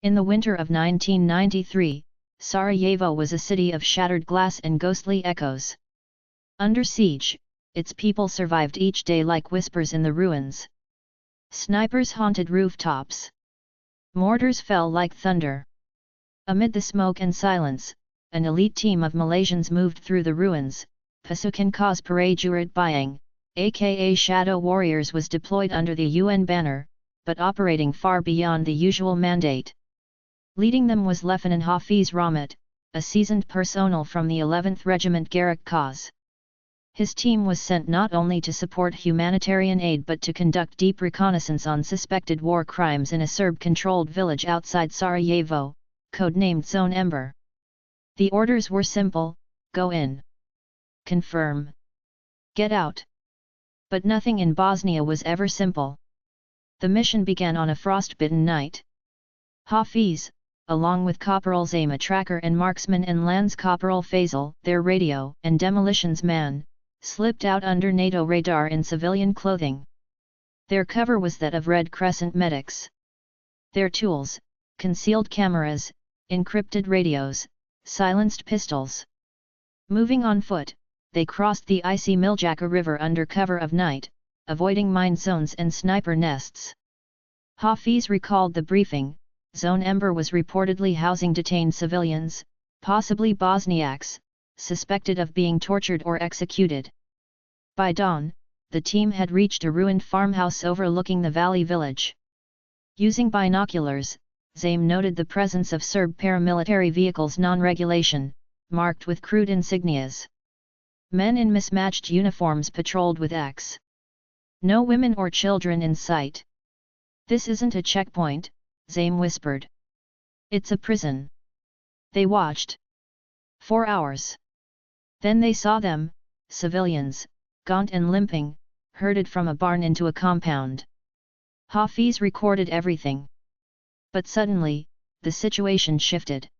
In the winter of 1993, Sarajevo was a city of shattered glass and ghostly echoes. Under siege, its people survived each day like whispers in the ruins. Snipers haunted rooftops. Mortars fell like thunder. Amid the smoke and silence, an elite team of Malaysians moved through the ruins. Pasukan Khas Prajurit Bayang, aka Shadow Warriors, was deployed under the UN banner, but operating far beyond the usual mandate. Leading them was Lieutenant Hafiz Rahmat, a seasoned personnel from the 11th Regiment Gerai Khas. His team was sent not only to support humanitarian aid but to conduct deep reconnaissance on suspected war crimes in a Serb-controlled village outside Sarajevo, codenamed Zone Ember. The orders were simple: go in. Confirm. Get out. But nothing in Bosnia was ever simple. The mission began on a frostbitten night. Hafiz, along with Corporal Zaim, a tracker and marksman, and Lance Corporal Faisal, their radio and demolitions man, slipped out under NATO radar in civilian clothing. Their cover was that of Red Crescent medics. Their tools: concealed cameras, encrypted radios, silenced pistols. Moving on foot, they crossed the icy Miljacka River under cover of night, avoiding mine zones and sniper nests. Hafiz recalled the briefing: Zone Ember was reportedly housing detained civilians, possibly Bosniaks, suspected of being tortured or executed. By dawn, the team had reached a ruined farmhouse overlooking the valley village. Using binoculars, Zaim noted the presence of Serb paramilitary vehicles non-regulation, marked with crude insignias. Men in mismatched uniforms patrolled with X. No women or children in sight. "This isn't a checkpoint," Zaim whispered. "It's a prison." They watched. 4 hours. Then they saw them, civilians, gaunt and limping, herded from a barn into a compound. Hafiz recorded everything. But suddenly, the situation shifted.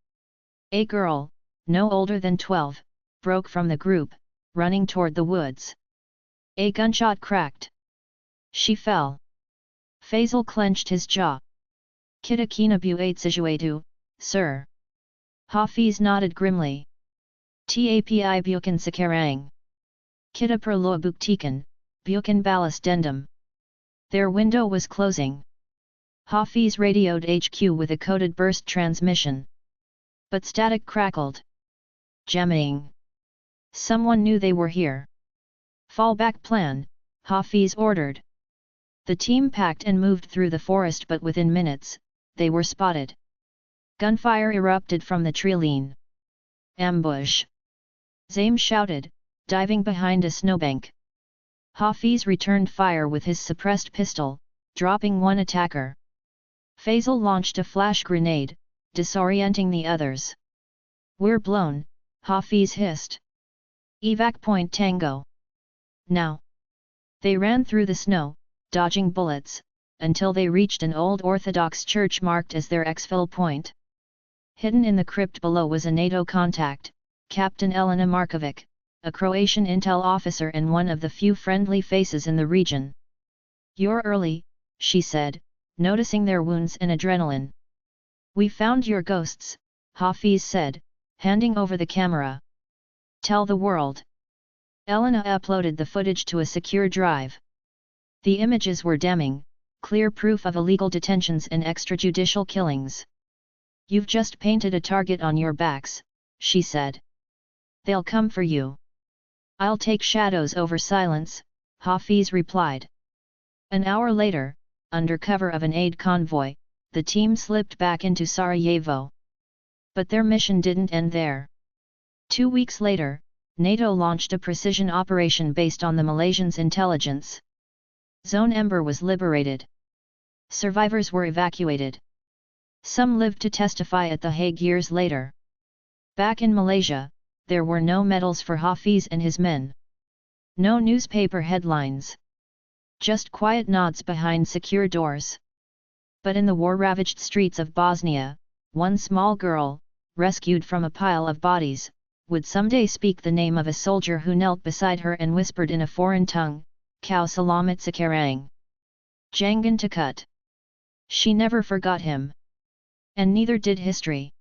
A girl, no older than 12, broke from the group, running toward the woods. A gunshot cracked. She fell. Faisal clenched his jaw. "Kita kina buat sesuatu, sir." Hafiz nodded grimly. "Tapi bukan sekarang. Kita perlu buktikan, bukan balas dendam." Their window was closing. Hafiz radioed HQ with a coded burst transmission. But static crackled. Jamming. Someone knew they were here. "Fallback plan," Hafiz ordered. The team packed and moved through the forest, but within minutes, they were spotted. Gunfire erupted from the treeline. "Ambush!" Zaim shouted, diving behind a snowbank. Hafiz returned fire with his suppressed pistol, dropping one attacker. Faisal launched a flash grenade, disorienting the others. "We're blown," Hafiz hissed. "Evac point Tango. Now!" They ran through the snow, dodging bullets, until they reached an old Orthodox church marked as their exfil point. Hidden in the crypt below was a NATO contact, Captain Elena Markovic, a Croatian intel officer and one of the few friendly faces in the region. "You're early," she said, noticing their wounds and adrenaline. "We found your ghosts," Hafiz said, handing over the camera. "Tell the world." Elena uploaded the footage to a secure drive. The images were damning, clear proof of illegal detentions and extrajudicial killings. "You've just painted a target on your backs," she said. "They'll come for you." "I'll take shadows over silence," Hafiz replied. An hour later, under cover of an aid convoy, the team slipped back into Sarajevo. But their mission didn't end there. 2 weeks later, NATO launched a precision operation based on the Malaysians' intelligence. Zone Ember was liberated. Survivors were evacuated. Some lived to testify at The Hague years later. Back in Malaysia, there were no medals for Hafiz and his men. No newspaper headlines. Just quiet nods behind secure doors. But in the war-ravaged streets of Bosnia, one small girl, rescued from a pile of bodies, would someday speak the name of a soldier who knelt beside her and whispered in a foreign tongue, "Kau salamat sekarang. Jangan takut." She never forgot him. And neither did history.